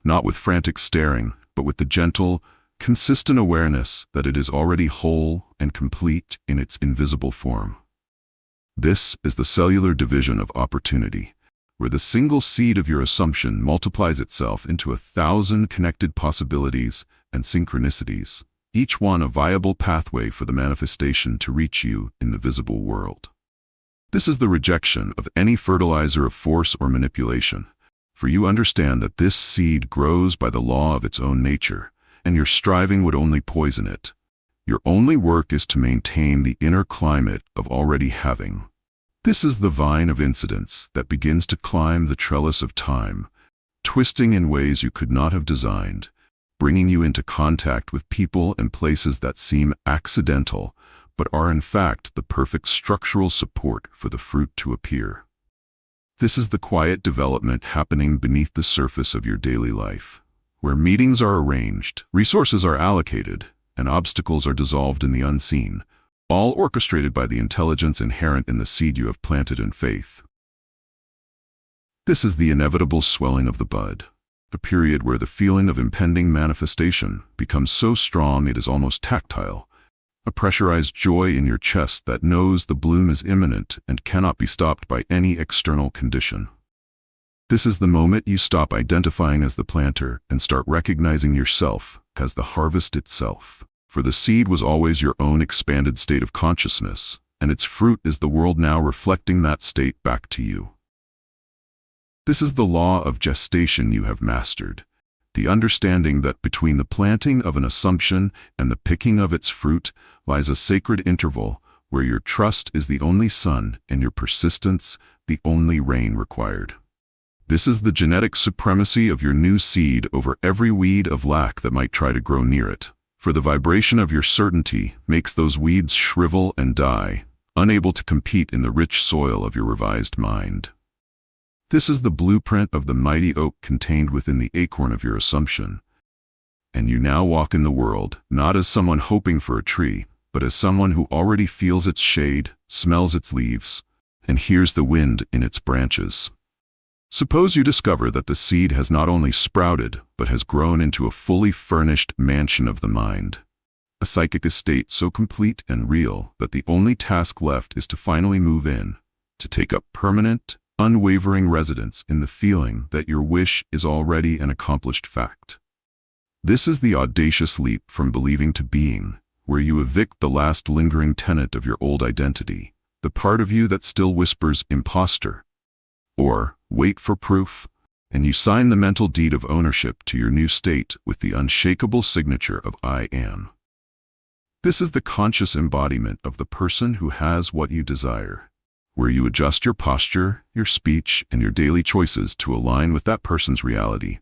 not with frantic staring, but with the gentle, consistent awareness that it is already whole and complete in its invisible form. This is the cellular division of opportunity, where the single seed of your assumption multiplies itself into 1,000 connected possibilities and synchronicities, each one a viable pathway for the manifestation to reach you in the visible world. This is the rejection of any fertilizer of force or manipulation, for you understand that this seed grows by the law of its own nature, and your striving would only poison it. Your only work is to maintain the inner climate of already having. This is the vine of incidents that begins to climb the trellis of time, twisting in ways you could not have designed, bringing you into contact with people and places that seem accidental, but are in fact the perfect structural support for the fruit to appear. This is the quiet development happening beneath the surface of your daily life, where meetings are arranged, resources are allocated, and obstacles are dissolved in the unseen, all orchestrated by the intelligence inherent in the seed you have planted in faith. This is the inevitable swelling of the bud, a period where the feeling of impending manifestation becomes so strong it is almost tactile, a pressurized joy in your chest that knows the bloom is imminent and cannot be stopped by any external condition. This is the moment you stop identifying as the planter and start recognizing yourself as the harvest itself. For the seed was always your own expanded state of consciousness, and its fruit is the world now reflecting that state back to you. This is the law of gestation you have mastered, the understanding that between the planting of an assumption and the picking of its fruit lies a sacred interval where your trust is the only sun and your persistence the only rain required. This is the genetic supremacy of your new seed over every weed of lack that might try to grow near it. For the vibration of your certainty makes those weeds shrivel and die, unable to compete in the rich soil of your revised mind. This is the blueprint of the mighty oak contained within the acorn of your assumption. And you now walk in the world, not as someone hoping for a tree, but as someone who already feels its shade, smells its leaves, and hears the wind in its branches. Suppose you discover that the seed has not only sprouted, but has grown into a fully furnished mansion of the mind. A psychic estate so complete and real that the only task left is to finally move in, to take up permanent, unwavering residence in the feeling that your wish is already an accomplished fact. This is the audacious leap from believing to being, where you evict the last lingering tenet of your old identity, the part of you that still whispers imposter, or wait for proof, and you sign the mental deed of ownership to your new state with the unshakable signature of I am. This is the conscious embodiment of the person who has what you desire, where you adjust your posture, your speech, and your daily choices to align with that person's reality,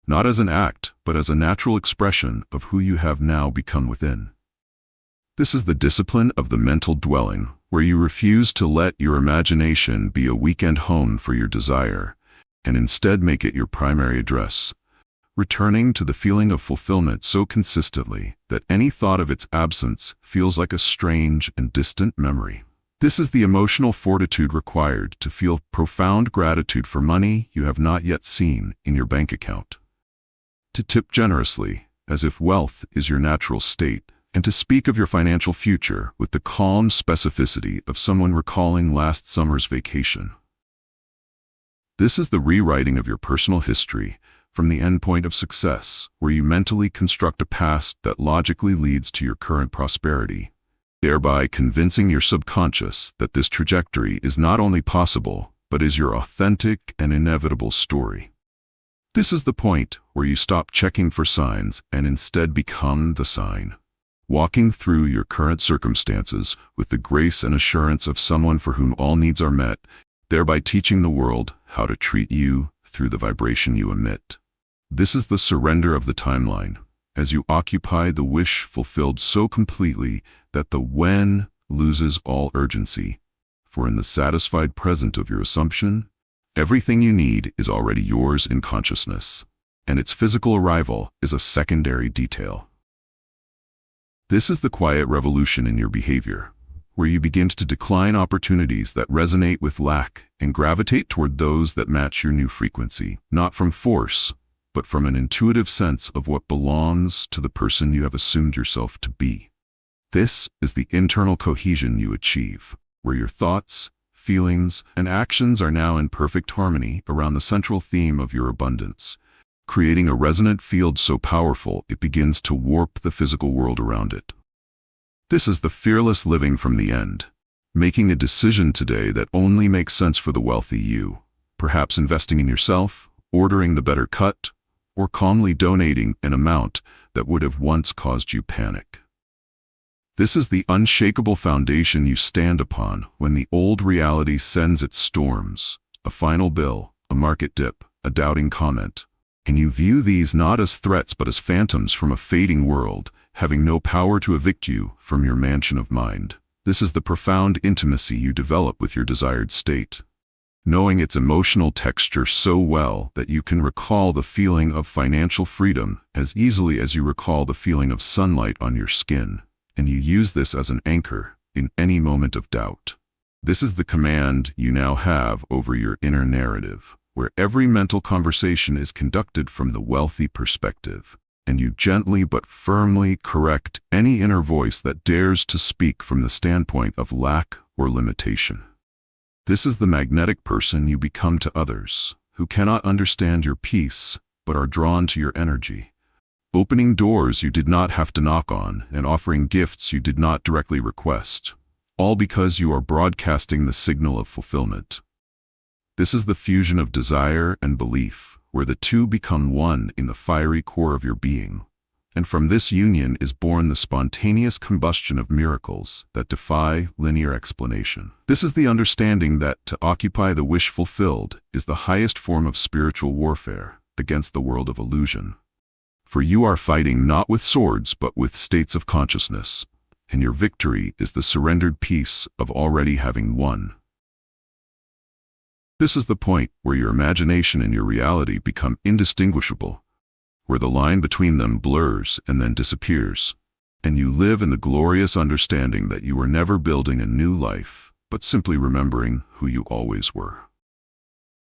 not as an act, but as a natural expression of who you have now become within. This is the discipline of the mental dwelling, where you refuse to let your imagination be a weekend home for your desire, and instead make it your primary address, returning to the feeling of fulfillment so consistently that any thought of its absence feels like a strange and distant memory. This is the emotional fortitude required to feel profound gratitude for money you have not yet seen in your bank account. To tip generously, as if wealth is your natural state, and to speak of your financial future with the calm specificity of someone recalling last summer's vacation. This is the rewriting of your personal history from the endpoint of success, where you mentally construct a past that logically leads to your current prosperity, thereby convincing your subconscious that this trajectory is not only possible, but is your authentic and inevitable story. This is the point where you stop checking for signs and instead become the sign, walking through your current circumstances with the grace and assurance of someone for whom all needs are met, thereby teaching the world how to treat you through the vibration you emit. This is the surrender of the timeline, as you occupy the wish fulfilled so completely that the when loses all urgency. For in the satisfied present of your assumption, everything you need is already yours in consciousness, and its physical arrival is a secondary detail. This is the quiet revolution in your behavior, where you begin to decline opportunities that resonate with lack and gravitate toward those that match your new frequency, not from force, but from an intuitive sense of what belongs to the person you have assumed yourself to be. This is the internal cohesion you achieve, where your thoughts, feelings, and actions are now in perfect harmony around the central theme of your abundance, creating a resonant field so powerful it begins to warp the physical world around it. This is the fearless living from the end, making a decision today that only makes sense for the wealthy you, perhaps investing in yourself, ordering the better cut, or calmly donating an amount that would have once caused you panic. This is the unshakable foundation you stand upon when the old reality sends its storms, a final bill, a market dip, a doubting comment, and you view these not as threats but as phantoms from a fading world, having no power to evict you from your mansion of mind. This is the profound intimacy you develop with your desired state, knowing its emotional texture so well that you can recall the feeling of financial freedom as easily as you recall the feeling of sunlight on your skin, and you use this as an anchor in any moment of doubt. This is the command you now have over your inner narrative, where every mental conversation is conducted from the wealthy perspective, and you gently but firmly correct any inner voice that dares to speak from the standpoint of lack or limitation. This is the magnetic person you become to others, who cannot understand your peace but are drawn to your energy, opening doors you did not have to knock on and offering gifts you did not directly request, all because you are broadcasting the signal of fulfillment. This is the fusion of desire and belief, where the two become one in the fiery core of your being, and from this union is born the spontaneous combustion of miracles that defy linear explanation. This is the understanding that to occupy the wish fulfilled is the highest form of spiritual warfare against the world of illusion. For you are fighting not with swords but with states of consciousness, and your victory is the surrendered peace of already having won. This is the point where your imagination and your reality become indistinguishable, where the line between them blurs and then disappears, and you live in the glorious understanding that you are never building a new life, but simply remembering who you always were.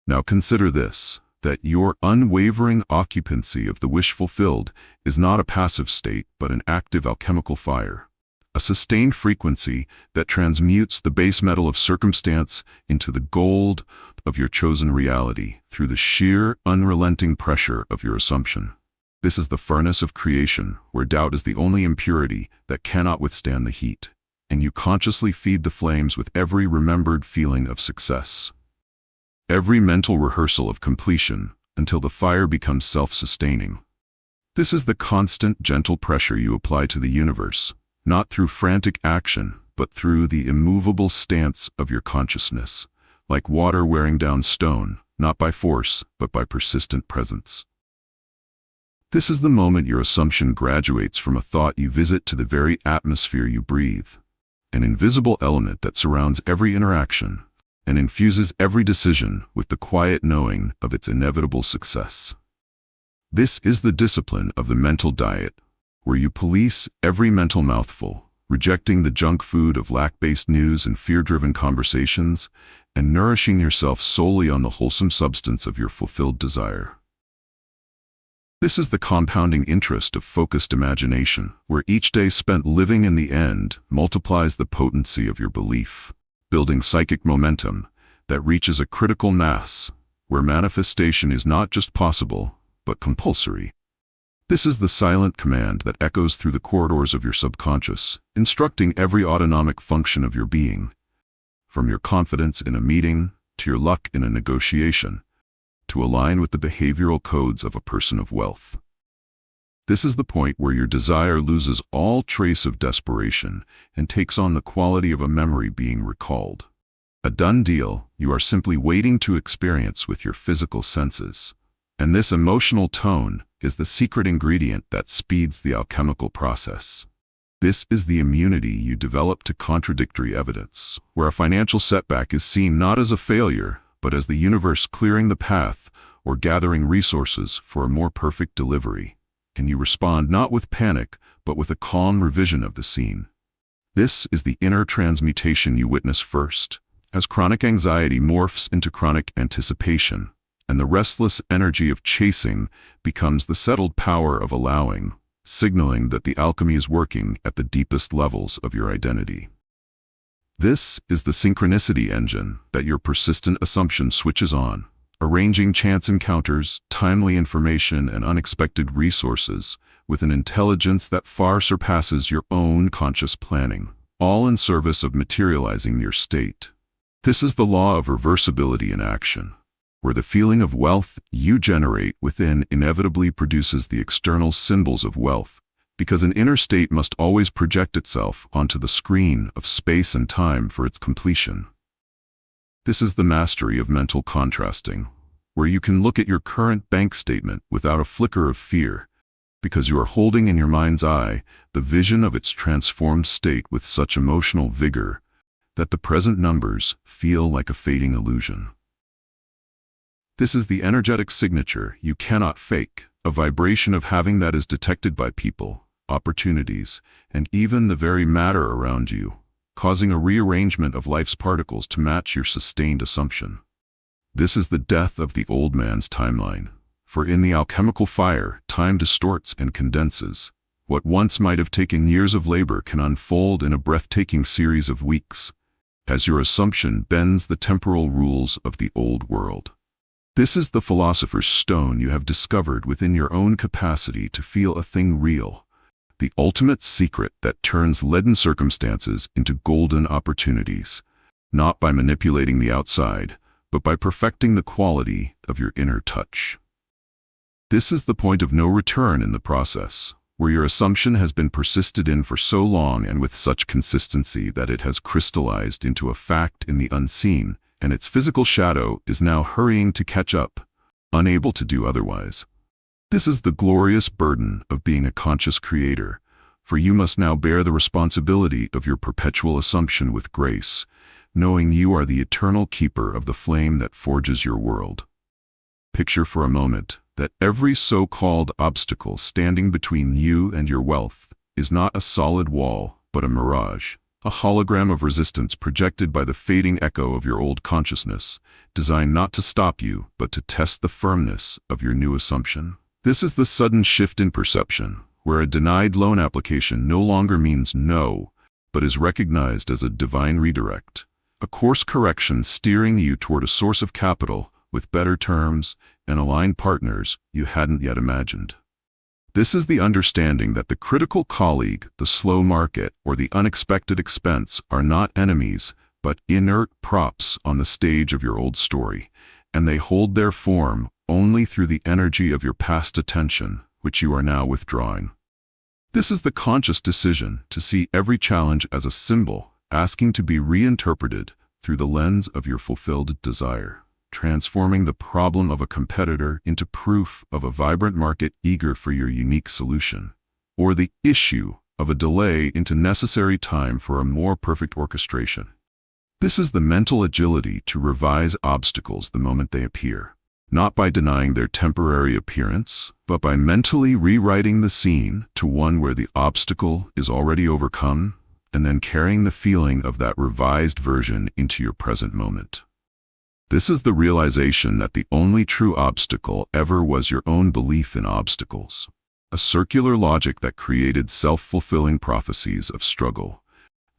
Now consider this, that your unwavering occupancy of the wish fulfilled is not a passive state but an active alchemical fire, a sustained frequency that transmutes the base metal of circumstance into the gold of your chosen reality through the sheer, unrelenting pressure of your assumption. This is the furnace of creation, where doubt is the only impurity that cannot withstand the heat, and you consciously feed the flames with every remembered feeling of success, every mental rehearsal of completion, until the fire becomes self-sustaining. This is the constant, gentle pressure you apply to the universe, not through frantic action, but through the immovable stance of your consciousness, like water wearing down stone, not by force, but by persistent presence. This is the moment your assumption graduates from a thought you visit to the very atmosphere you breathe, an invisible element that surrounds every interaction and infuses every decision with the quiet knowing of its inevitable success. This is the discipline of the mental diet, where you police every mental mouthful, rejecting the junk food of lack-based news and fear-driven conversations, and nourishing yourself solely on the wholesome substance of your fulfilled desire. This is the compounding interest of focused imagination, where each day spent living in the end multiplies the potency of your belief, building psychic momentum that reaches a critical mass, where manifestation is not just possible, but compulsory. This is the silent command that echoes through the corridors of your subconscious, instructing every autonomic function of your being, from your confidence in a meeting to your luck in a negotiation, to align with the behavioral codes of a person of wealth. This is the point where your desire loses all trace of desperation and takes on the quality of a memory being recalled. A done deal you are simply waiting to experience with your physical senses. And this emotional tone is the secret ingredient that speeds the alchemical process. This is the immunity you develop to contradictory evidence, where a financial setback is seen not as a failure, but as the universe clearing the path or gathering resources for a more perfect delivery, and you respond not with panic, but with a calm revision of the scene. This is the inner transmutation you witness first, as chronic anxiety morphs into chronic anticipation, and the restless energy of chasing becomes the settled power of allowing, signaling that the alchemy is working at the deepest levels of your identity. This is the synchronicity engine that your persistent assumption switches on, arranging chance encounters, timely information, and unexpected resources with an intelligence that far surpasses your own conscious planning, all in service of materializing your state. This is the law of reversibility in action, where the feeling of wealth you generate within inevitably produces the external symbols of wealth, because an inner state must always project itself onto the screen of space and time for its completion. This is the mastery of mental contrasting, where you can look at your current bank statement without a flicker of fear, because you are holding in your mind's eye the vision of its transformed state with such emotional vigor that the present numbers feel like a fading illusion. This is the energetic signature you cannot fake, a vibration of having that is detected by people, opportunities, and even the very matter around you, causing a rearrangement of life's particles to match your sustained assumption. This is the death of the old man's timeline, for in the alchemical fire, time distorts and condenses. What once might have taken years of labor can unfold in a breathtaking series of weeks, as your assumption bends the temporal rules of the old world. This is the philosopher's stone you have discovered within your own capacity to feel a thing real, the ultimate secret that turns leaden circumstances into golden opportunities, not by manipulating the outside, but by perfecting the quality of your inner touch. This is the point of no return in the process, where your assumption has been persisted in for so long and with such consistency that it has crystallized into a fact in the unseen, and its physical shadow is now hurrying to catch up, unable to do otherwise. This is the glorious burden of being a conscious creator, for you must now bear the responsibility of your perpetual assumption with grace, knowing you are the eternal keeper of the flame that forges your world. Picture for a moment that every so-called obstacle standing between you and your wealth is not a solid wall, but a mirage, a hologram of resistance projected by the fading echo of your old consciousness, designed not to stop you, but to test the firmness of your new assumption. This is the sudden shift in perception, where a denied loan application no longer means no, but is recognized as a divine redirect, a course correction steering you toward a source of capital with better terms and aligned partners you hadn't yet imagined. This is the understanding that the critical colleague, the slow market, or the unexpected expense are not enemies, but inert props on the stage of your old story, and they hold their form only through the energy of your past attention, which you are now withdrawing. This is the conscious decision to see every challenge as a symbol, asking to be reinterpreted through the lens of your fulfilled desire, transforming the problem of a competitor into proof of a vibrant market eager for your unique solution, or the issue of a delay into necessary time for a more perfect orchestration. This is the mental agility to revise obstacles the moment they appear, not by denying their temporary appearance, but by mentally rewriting the scene to one where the obstacle is already overcome, and then carrying the feeling of that revised version into your present moment. This is the realization that the only true obstacle ever was your own belief in obstacles, a circular logic that created self-fulfilling prophecies of struggle,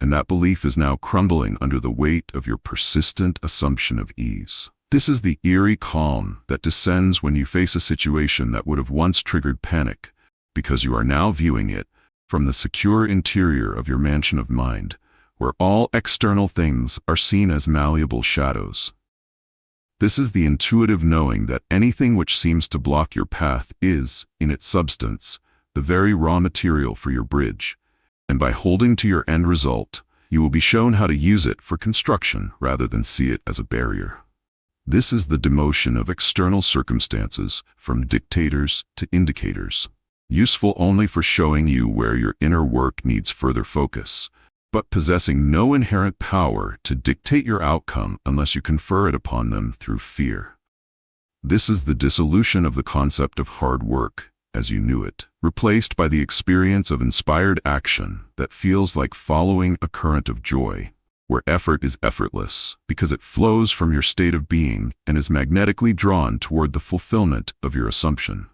and that belief is now crumbling under the weight of your persistent assumption of ease. This is the eerie calm that descends when you face a situation that would have once triggered panic, because you are now viewing it from the secure interior of your mansion of mind, where all external things are seen as malleable shadows. This is the intuitive knowing that anything which seems to block your path is, in its substance, the very raw material for your bridge, and by holding to your end result, you will be shown how to use it for construction rather than see it as a barrier. This is the demotion of external circumstances from dictators to indicators, useful only for showing you where your inner work needs further focus, but possessing no inherent power to dictate your outcome unless you confer it upon them through fear. This is the dissolution of the concept of hard work, as you knew it, replaced by the experience of inspired action that feels like following a current of joy, where effort is effortless because it flows from your state of being and is magnetically drawn toward the fulfillment of your assumption.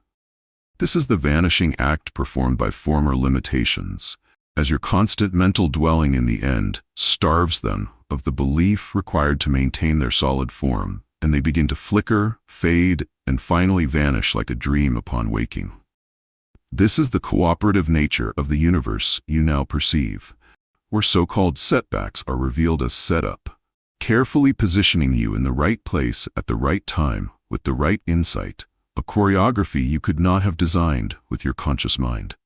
This is the vanishing act performed by former limitations, as your constant mental dwelling in the end starves them of the belief required to maintain their solid form, and they begin to flicker, fade, and finally vanish like a dream upon waking. This is the cooperative nature of the universe you now perceive, where so-called setbacks are revealed as setup, carefully positioning you in the right place at the right time with the right insight, a choreography you could not have designed with your conscious mind.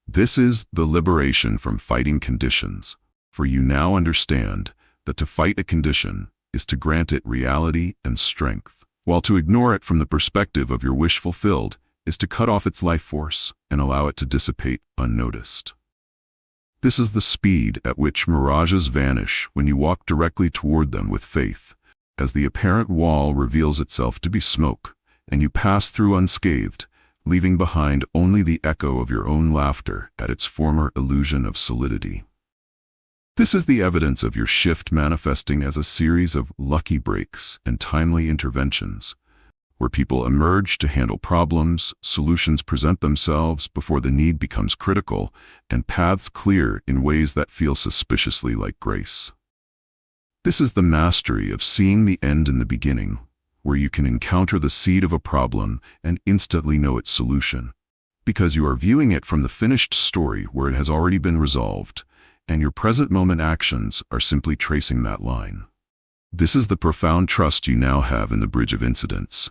This is the liberation from fighting conditions, for you now understand that to fight a condition is to grant it reality and strength, while to ignore it from the perspective of your wish fulfilled is to cut off its life force and allow it to dissipate unnoticed. This is the speed at which mirages vanish when you walk directly toward them with faith, as the apparent wall reveals itself to be smoke, and you pass through unscathed, leaving behind only the echo of your own laughter at its former illusion of solidity. This is the evidence of your shift manifesting as a series of lucky breaks and timely interventions, where people emerge to handle problems, solutions present themselves before the need becomes critical, and paths clear in ways that feel suspiciously like grace. This is the mastery of seeing the end in the beginning, where you can encounter the seed of a problem and instantly know its solution, because you are viewing it from the finished story where it has already been resolved, and your present moment actions are simply tracing that line. This is the profound trust you now have in the bridge of incidents,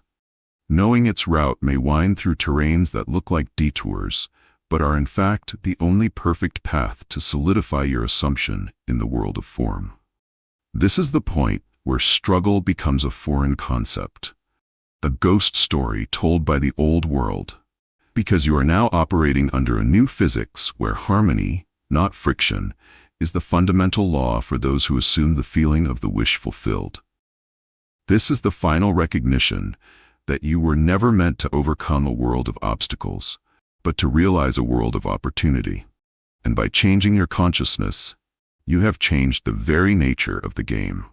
knowing its route may wind through terrains that look like detours, but are in fact the only perfect path to solidify your assumption in the world of form. This is the point where struggle becomes a foreign concept, a ghost story told by the old world, because you are now operating under a new physics where harmony, not friction, is the fundamental law for those who assume the feeling of the wish fulfilled. This is the final recognition that you were never meant to overcome a world of obstacles, but to realize a world of opportunity. And by changing your consciousness, you have changed the very nature of the game.